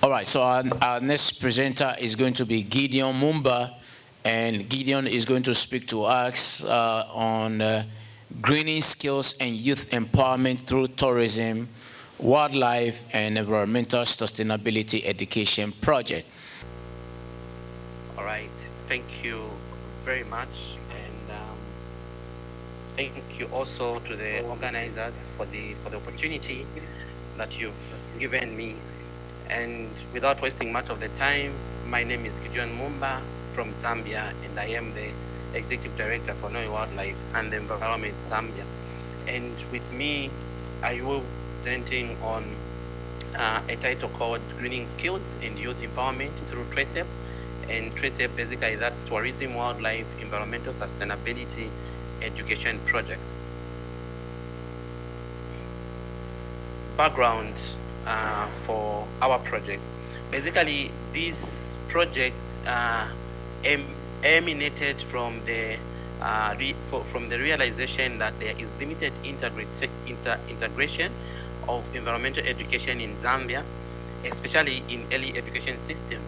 All right, so our next presenter is going to be Gideon Mumba, and Gideon is going to speak to us on greening skills and youth empowerment through tourism, wildlife, and environmental sustainability education project. All right, thank you very much, and thank you also to the organizers for the opportunity that you've given me. And without wasting much of the time, my name is Gideon Mumba from Zambia, and I am the Executive Director for Knowing Wildlife and the Environment Zambia. And with me, I will be presenting on a title called Greening Skills and Youth Empowerment through TRACEP. And TRACEP, basically, that's Tourism, Wildlife, Environmental Sustainability Education Project. Background for our project. Basically, this project emanated from the realization that there is limited integration of environmental education in Zambia, especially in early education system,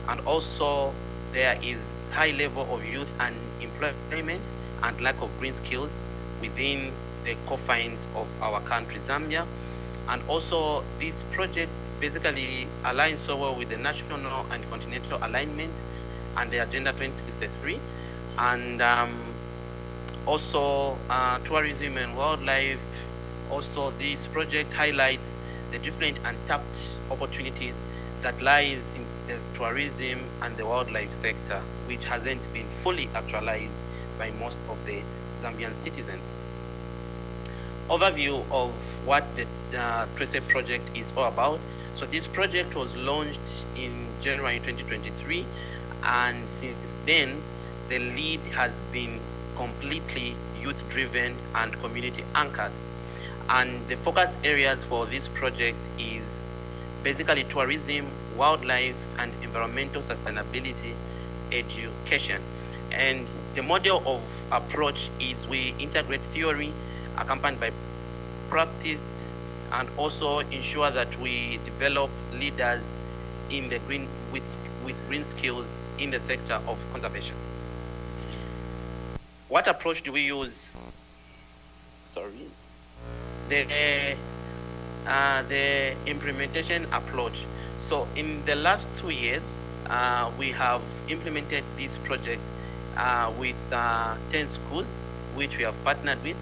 and also there is high level of youth unemployment and lack of green skills within the confines of our country, Zambia. And also, this project basically aligns so well with the national and continental alignment and the Agenda 2063. And also, tourism and wildlife. Also, this project highlights the different untapped opportunities that lies in the tourism and the wildlife sector, which hasn't been fully actualized by most of the Zambian citizens. Overview of what the TRACEP project is all about. So this project was launched in January 2023, and since then the lead has been completely youth-driven and community-anchored. And the focus areas for this project is basically tourism, wildlife, and environmental sustainability education. And the model of approach is we integrate theory accompanied by practice, and also ensure that we develop leaders in the green with green skills in the sector of conservation. What approach do we use? Sorry. The implementation approach. So in the last 2 years, we have implemented this project with 10 schools, which we have partnered with,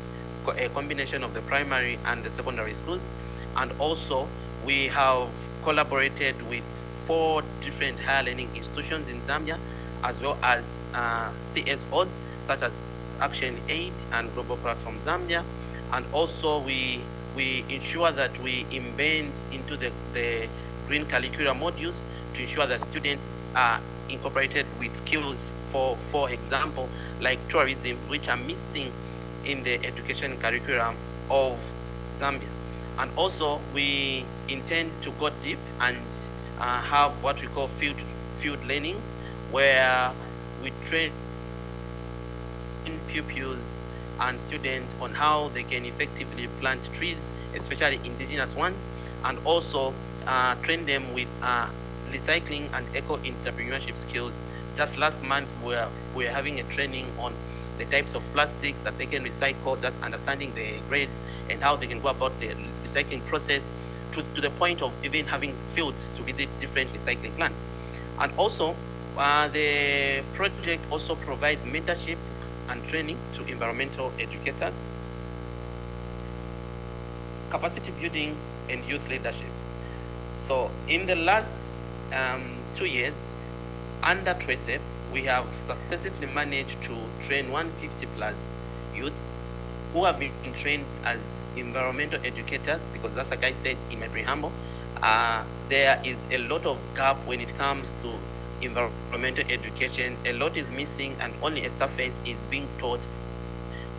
a combination of the primary and the secondary schools. And also, we have collaborated with 4 different higher learning institutions in Zambia, as well as CSOs, such as Action Aid and Global Platform Zambia. And also, we ensure that we embed into the green curriculum modules to ensure that students are incorporated with skills, for example, like tourism, which are missing in the education curriculum of Zambia. And also, we intend to go deep and have what we call field learnings, where we train pupils and students on how they can effectively plant trees, especially indigenous ones, and also train them with recycling and eco-entrepreneurship skills. Just last month, we're having a training on the types of plastics that they can recycle, just understanding the grades and how they can go about the recycling process, to the point of even having fields to visit different recycling plants. And also, the project also provides mentorship and training to environmental educators, capacity building, and youth leadership. So in the last 2 years, under TRACEP, we have successfully managed to train 150 plus youths who have been trained as environmental educators, because that's like I said in my preamble, there is a lot of gap when it comes to environmental education. A lot is missing, and only a surface is being taught,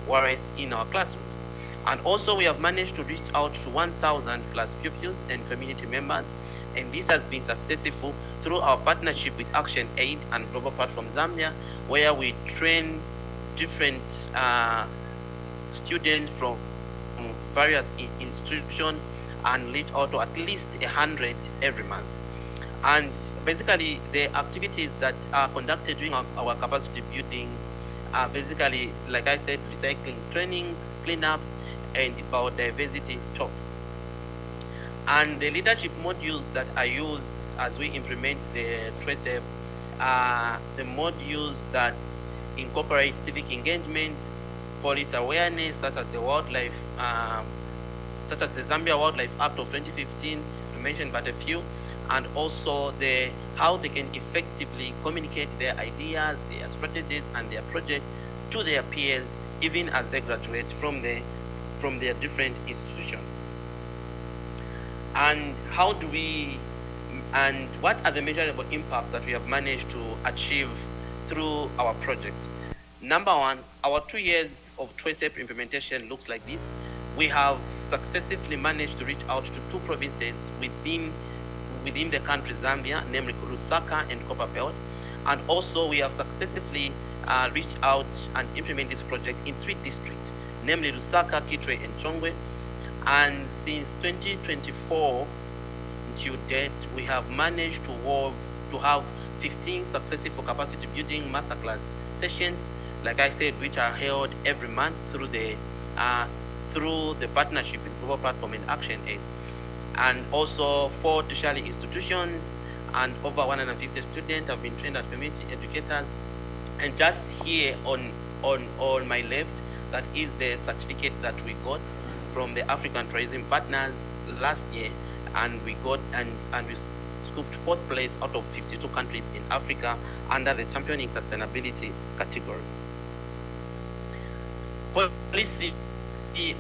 whereas in our classrooms. And also, we have managed to reach out to 1,000 plus pupils and community members, and this has been successful through our partnership with Action Aid and Global Platform Zambia, where we train different students from various institutions and reach out to at least 100 every month. And basically, the activities that are conducted during our capacity buildings are basically, like I said, recycling trainings, cleanups, and biodiversity talks. And the leadership modules that are used as we implement the TRACEP are the modules that incorporate civic engagement, policy awareness, such as the such as the Zambia Wildlife Act of 2015, to mention but a few, and also how they can effectively communicate their ideas, their strategies, and their project to their peers, even as they graduate from their different institutions. And what are the measurable impact that we have managed to achieve through our project? Number one, our 2 years of TRACEP implementation looks like this. We have successfully managed to reach out to 2 provinces within the country, Zambia, namely Lusaka and Copperbelt. And also we have successfully reached out and implement this project in 3 districts, namely Lusaka, Kitwe, and Chongwe. And since 2024 to date, we have managed to have 15 successful capacity building masterclass sessions, like I said, which are held every month through the partnership with Global Platform and Action Aid. And also 4 tertiary institutions and over 150 students have been trained as community educators. And just here on my left, that is the certificate that we got from the African Tourism Partners last year, and we scooped 4th place out of 52 countries in Africa under the Championing Sustainability category. Policy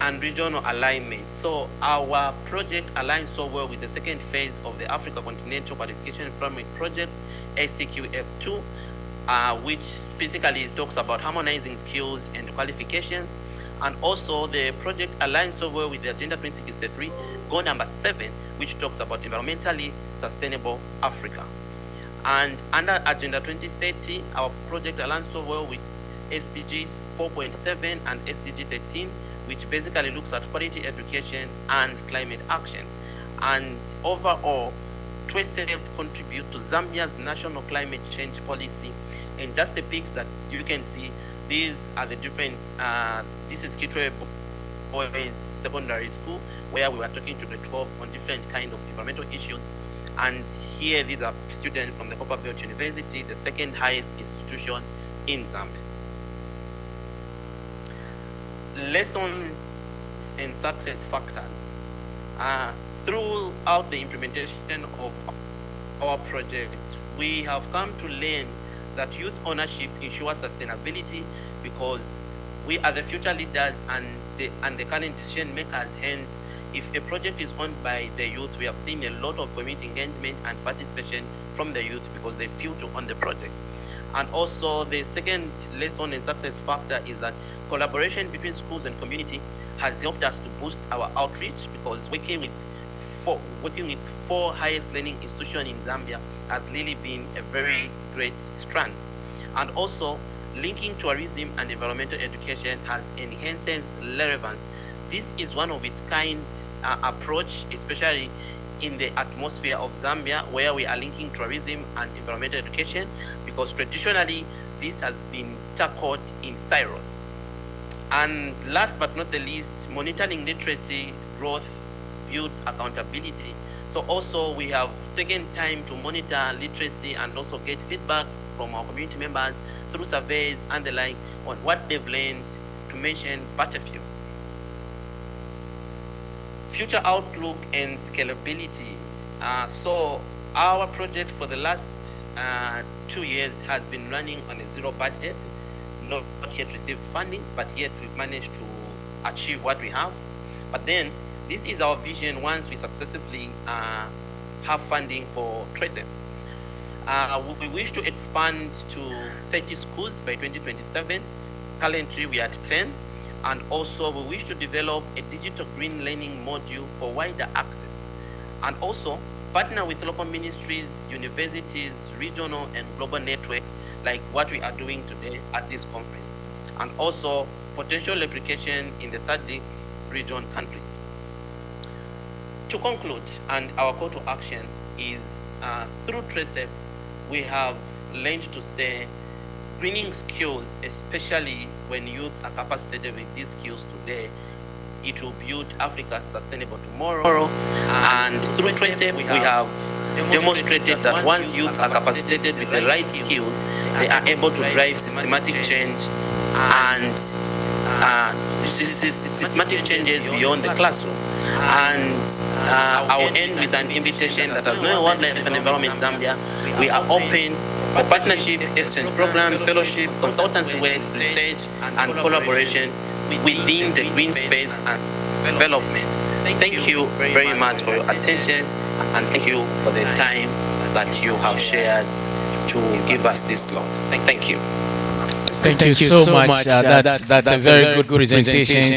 and regional alignment. So our project aligns so well with the 2nd phase of the Africa Continental Qualification Framework Project, ACQF2, which basically talks about harmonizing skills and qualifications. And also the project aligns so well with the Agenda 2063, goal number 7, which talks about environmentally sustainable Africa. And under Agenda 2030, our project aligns so well with SDG 4.7 and SDG 13, which basically looks at quality education and climate action. And overall, TRACEP contribute to Zambia's national climate change policy. And just the pics that you can see, these are the different, this is Kitwe Boys Secondary School, where we were talking to the 12 on different kind of environmental issues. And here, these are students from the Copperbelt University, the 2nd highest institution in Zambia. Lessons and success factors. Throughout the implementation of our project, we have come to learn that youth ownership ensures sustainability, because we are the future leaders and the current decision makers. Hence, if a project is owned by the youth, we have seen a lot of community engagement and participation from the youth because they feel to own the project. And also the 2nd lesson and success factor is that collaboration between schools and community has helped us to boost our outreach, because working with 4 highest learning institutions in Zambia has really been a very great strand. And also linking tourism and environmental education has enhanced relevance. This is one of its kind approach, especially in the atmosphere of Zambia, where we are linking tourism and environmental education, because traditionally this has been tackled in silos. And last but not the least, monitoring literacy growth builds accountability. So also we have taken time to monitor literacy and also get feedback from our community members through surveys and the like on what they've learned, to mention but a few. Future outlook and scalability. So our project for the last 2 years has been running on a 0 budget, not yet received funding, but yet we've managed to achieve what we have. But then this is our vision once we successfully have funding for TRACEP. We wish to expand to 30 schools by 2027. Currently we are at 10. And also we wish to develop a digital green learning module for wider access, and also partner with local ministries, universities, regional and global networks, like what we are doing today at this conference, and also potential application in the SADC region countries. To conclude, and our call to action, is through TRACEP, we have learned to say greening skills, especially when youths are capacitated with these skills today, it will build Africa's sustainable tomorrow. And through TRACEP, we have demonstrated that once youths are capacitated with the right skills, they are able to drive systematic change and systematic changes beyond the classroom. And I will end with an invitation that as Noah Wildlife and Environment Zambia, we are open for partnership, exchange programs, fellowship, consultancy works, research, and collaboration within the green space and development. Thank you very much for your attention, and thank you for the time that you have shared to give us this slot. Thank you. Thank you so much. That's a very good presentation.